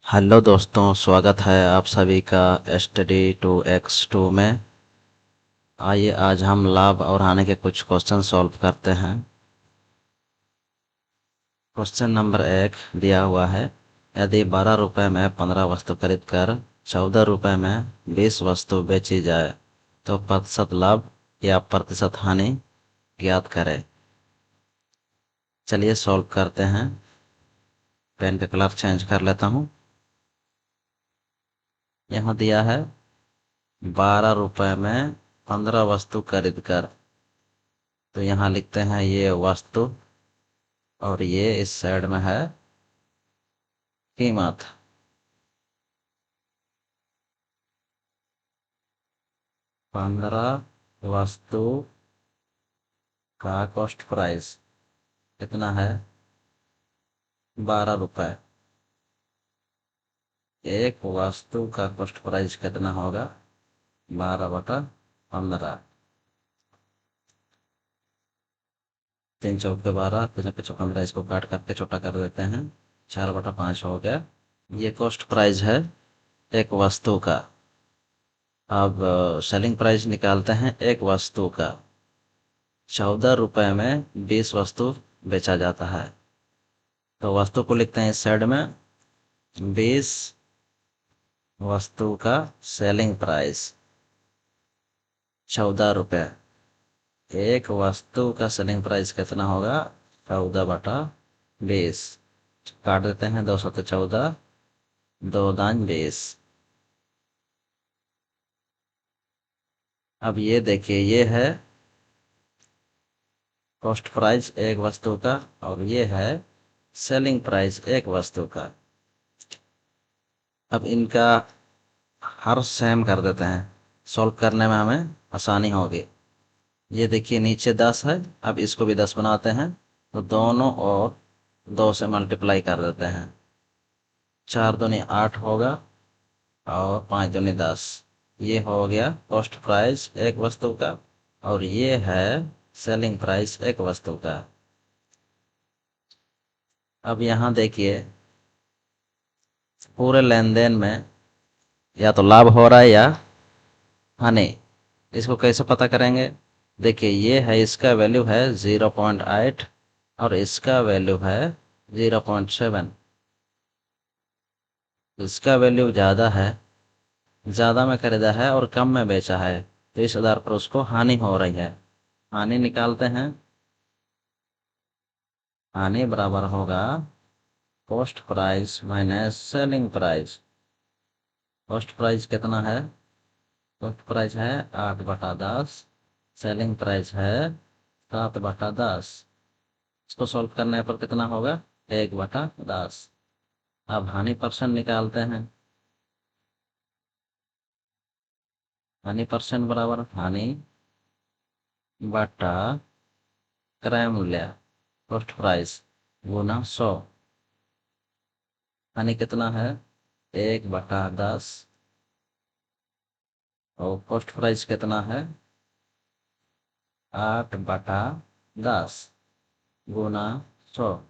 Hello दोस्तों, स्वागत है आप सभी का स्टडी टू एक्स टू में। आइए आज हम लाभ और हानि के कुछ क्वेश्चन सॉल्व करते हैं। क्वेश्चन नंबर 1 दिया हुआ है। यदि 12 रुपये में 15 वस्तु खरीद कर 14 रुपये में 20 वस्तु बेची जाए तो प्रतिशत लाभ या प्रतिशत हानि ज्ञात करें। चलिए सॉल्व करते हैं। पेन का कलर चेंज कर लेता हूँ। यहाँ दिया है 12 रुपये में 15 वस्तु खरीद कर, तो यहाँ लिखते हैं ये वस्तु और ये इस साइड में है कीमत। पंद्रह वस्तु का कॉस्ट प्राइस कितना है? 12 रुपये। एक वस्तु का कॉस्ट प्राइस कितना होगा? 12/15। 3 चौके 12, 3 चौके 15, इसको काट करके छोटा कर देते हैं। 4/5 हो गया। ये कॉस्ट प्राइस है एक वस्तु का। अब सेलिंग प्राइस निकालते हैं एक वस्तु का। 14 रुपये में 20 वस्तु बेचा जाता है, तो वस्तु को लिखते हैं इस साइड में 20 वस्तु का सेलिंग प्राइस 14 रुपये। एक वस्तु का सेलिंग प्राइस कितना होगा? 14/20। काट देते हैं। 214, 2×2 20। अब ये देखिए, ये है कॉस्ट प्राइस एक वस्तु का और ये है सेलिंग प्राइस एक वस्तु का। अब इनका हर सेम कर देते हैं, सॉल्व करने में हमें आसानी होगी। ये देखिए नीचे 10 है, अब इसको भी 10 बनाते हैं, तो दोनों और 2 से मल्टीप्लाई कर देते हैं। 4×2 8 होगा और 5×2 10। ये हो गया कॉस्ट प्राइस एक वस्तु का और ये है सेलिंग प्राइस एक वस्तु का। अब यहाँ देखिए, पूरे लेन देन में या तो लाभ हो रहा है या हानि। इसको कैसे पता करेंगे? देखिए ये है, इसका वैल्यू है 0.8 और इसका वैल्यू है 0.7। इसका वैल्यू ज़्यादा है, ज़्यादा में खरीदा है और कम में बेचा है, तो इस आधार पर उसको हानि हो रही है। हानि निकालते हैं। हानि बराबर होगा cost price minus selling price. Cost price कितना है? कॉस्ट प्राइस है 8/10। सेलिंग प्राइस है 7/10। इसको सॉल्व करने पर कितना होगा? 1/10। अब हानि परसेंट निकालते हैं। हानि परसेंट बराबर हानि बटा क्रय मूल्य कॉस्ट प्राइस गुना 100। हानि कितना है? 1/10 और कॉस्ट प्राइस कितना है? 8/10 गुना 100।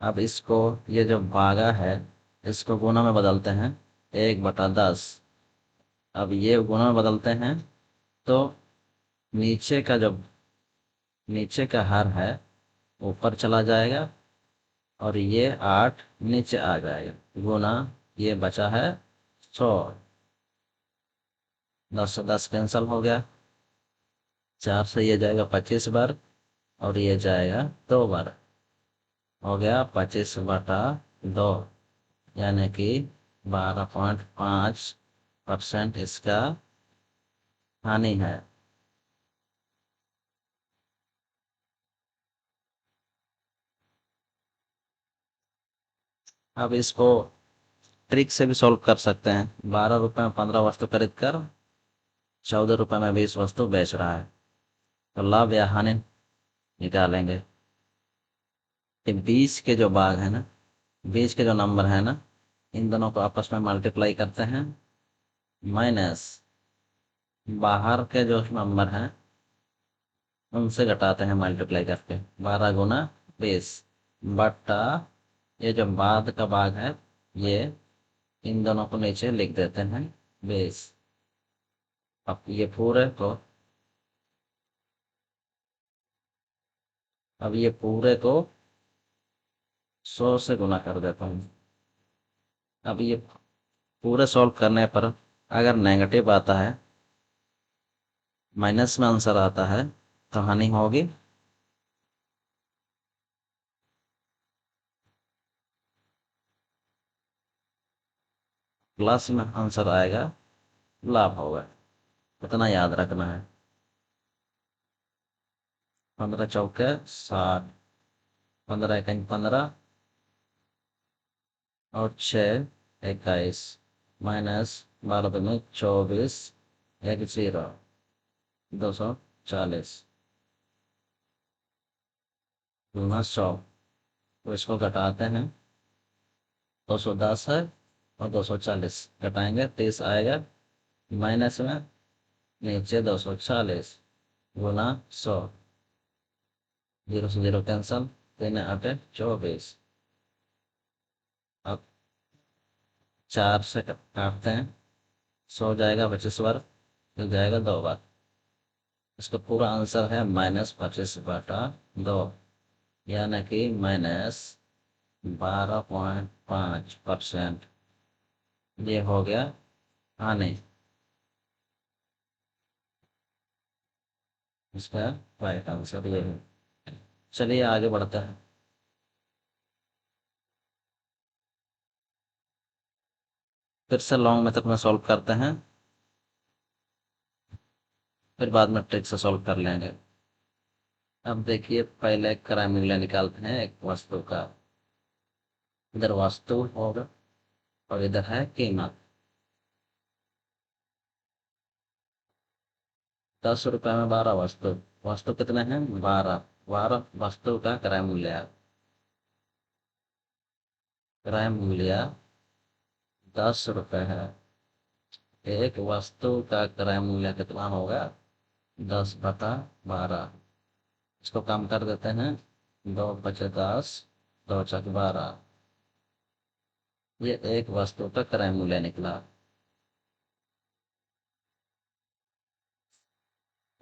अब इसको, ये जो भागा है, इसको गुना में बदलते हैं। 1/10। अब ये गुना में बदलते हैं तो नीचे का जो नीचे का हर है ऊपर चला जाएगा और ये 8 नीचे आ जाएगा गुना ये बचा है 100। 10 से 10 कैंसिल हो गया। 4 से ये जाएगा 25 बार और ये जाएगा 2 बार। हो गया 25/2, यानी कि 12.5% इसका हानि है। अब इसको ट्रिक से भी सॉल्व कर सकते हैं। 12 रुपये में 15 वस्तु खरीद कर 14 रुपये में 20 वस्तु बेच रहा है, तो लाभ या हानि निकालेंगे। ये 20 के जो भाग है ना, 20 के जो नंबर है ना, इन दोनों को आपस में मल्टीप्लाई करते हैं, माइनस बाहर के जो नंबर हैं उनसे घटाते हैं मल्टीप्लाई करके। 12×20 बट्टा ये जो बाद का भाग है ये, इन दोनों को नीचे लिख देते हैं 20। अब ये पूरे को, अब ये पूरे को 100 से गुना कर देता हूँ। अब ये पूरे सॉल्व करने पर अगर नेगेटिव आता है, माइनस में आंसर आता है, तो हानि होगी। प्लस में आंसर आएगा, लाभ होगा। इतना याद रखना है। 15 चौके 60, 15 इकाई 15 और 6 21, माइनस 12 दूनी 24, एक 0, 240 गुना 100। तो इसको घटाते हैं, 210 है और 240 घटाएंगे 30 आएगा, माइनस में नीचे 240 गुना 100, 0 से 0 कैंसल, 3 8 24। अब 4 से काटते हैं, 100 जाएगा 25 बार, मिल जाएगा 2 बार। इसका पूरा आंसर है -25/2, यानी कि -12.5%। ये हो गया हानि। इसका राइट आंसर ये है। चलिए आगे बढ़ते हैं। फिर से लॉन्ग मेथड में सॉल्व करते हैं, फिर बाद में ट्रिक से सॉल्व कर लेंगे। अब देखिए, पहले क्रय मूल्य निकालते हैं एक वस्तु का। इधर वस्तु होगा और इधर है कीमत। 10 रुपए में 12 वस्तु, वस्तु कितने हैं 12, 12 वस्तु का क्रय मूल्य है। क्रय मूल्य 10 रुपए है। एक वस्तु का क्रय मूल्य कितना होगा, 10/12। इसको कम कर देते हैं, 2 बचे 10, 2 चक 12। ये एक वस्तु का क्रय मूल्य निकला।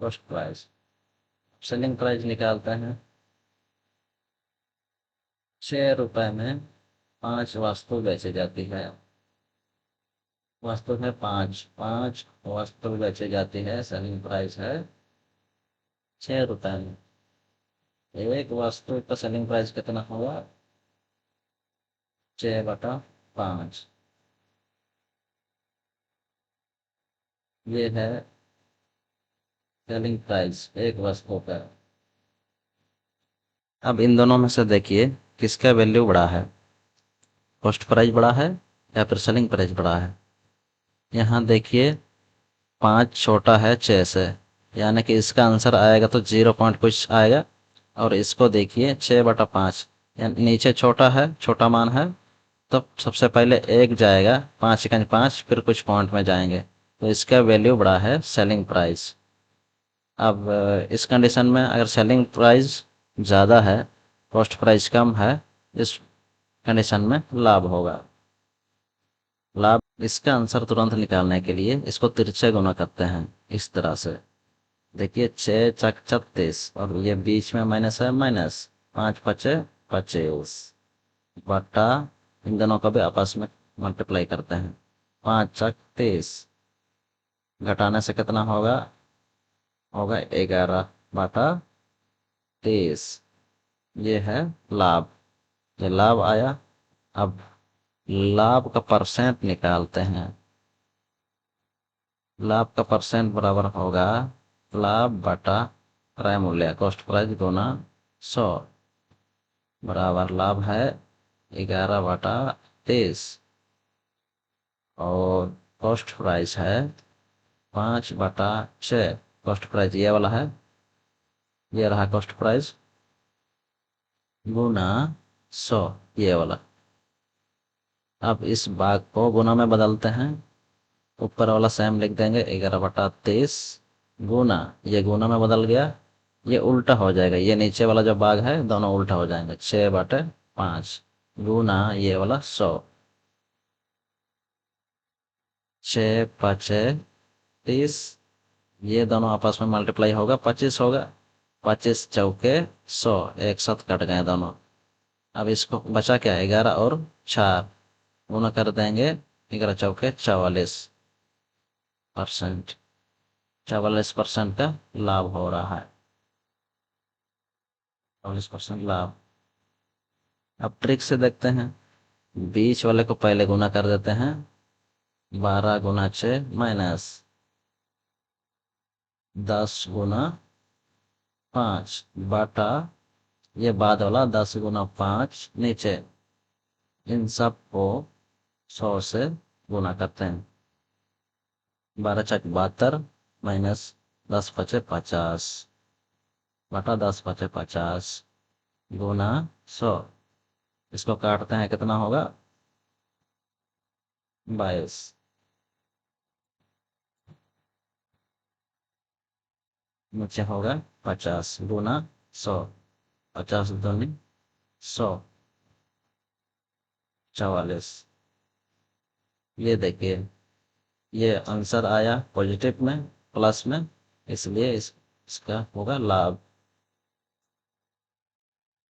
कॉस्ट प्राइस, सेलिंग प्राइस निकालते हैं। 6 रुपए में 5 वस्तु बेची जाती है। वस्तु है 5, 5 वस्तु बेची जाती है, सेलिंग प्राइस है 6 रुपए में। एक वस्तु का सेलिंग प्राइस कितना होगा, 6/5। ये है सेलिंग प्राइस एक वस्तु का। अब इन दोनों में से देखिए किसका वैल्यू बड़ा है, कॉस्ट प्राइस बड़ा है या फिर सेलिंग प्राइस बड़ा है। यहाँ देखिए 5 छोटा है 6 से, यानी कि इसका आंसर आएगा तो 0 पॉइंट कुछ आएगा। और इसको देखिए 6/5, यानी नीचे छोटा है, छोटा मान है, तो सबसे पहले एक जाएगा, 5 इकाई 5, फिर कुछ पॉइंट में जाएंगे, तो इसका वैल्यू बड़ा है सेलिंग प्राइस। अब इस कंडीशन में अगर सेलिंग प्राइस ज़्यादा है, कॉस्ट प्राइस कम है, इस कंडीशन में लाभ होगा। लाभ, इसका आंसर तुरंत निकालने के लिए इसको तिरछे गुना करते हैं इस तरह से। देखिए 6 चक 36 और ये बीच में माइनस है, माइनस 5 पचे 25 बटा, इन दोनों का भी आपस में मल्टीप्लाई करते हैं, 5 चक 30, घटाने से कितना होगा, होगा 11/30। ये है लाभ, ये लाभ आया। अब लाभ का परसेंट निकालते हैं। लाभ का परसेंट बराबर होगा लाभ बटा क्रय मूल्य, कॉस्ट प्राइस गुना 100, बराबर लाभ है 11/30 और कॉस्ट प्राइस है 5/6। कॉस्ट प्राइस ये वाला है, ये रहा कॉस्ट प्राइस, गुना 100 ये वाला। अब इस भाग को गुना में बदलते हैं, ऊपर वाला सेम लिख देंगे 11/30 गुना, ये गुना में बदल गया, ये उल्टा हो जाएगा, ये नीचे वाला जो भाग है दोनों उल्टा हो जाएंगे। 6/5 गुना ये वाला 100। 6×5 = 30। ये दोनों आपस में मल्टीप्लाई होगा, 25 होगा। 25×4 = 100, एक साथ कट गए दोनों। अब इसको बचा क्या, 11 और 4 गुना कर देंगे। 11×4 = 44%। 44% का लाभ हो रहा है। 44% लाभ। अब ट्रिक से देखते हैं। बीच वाले को पहले गुना कर देते हैं। 12×6 माइनस 10×5 बटा ये बाद वाला 10×5 नीचे। इन सब को 100 से गुना करते हैं। 12×4 = 72 माइनस 10×5 = 50 बटा 10×5 = 50 गुना 100। इसको काटते हैं, कितना होगा, 22। नीचे होगा 50 गुना 100। 50×2 = 100। 44। ये देखिए, ये आंसर आया पॉजिटिव में, प्लस में, इसलिए इसका होगा लाभ।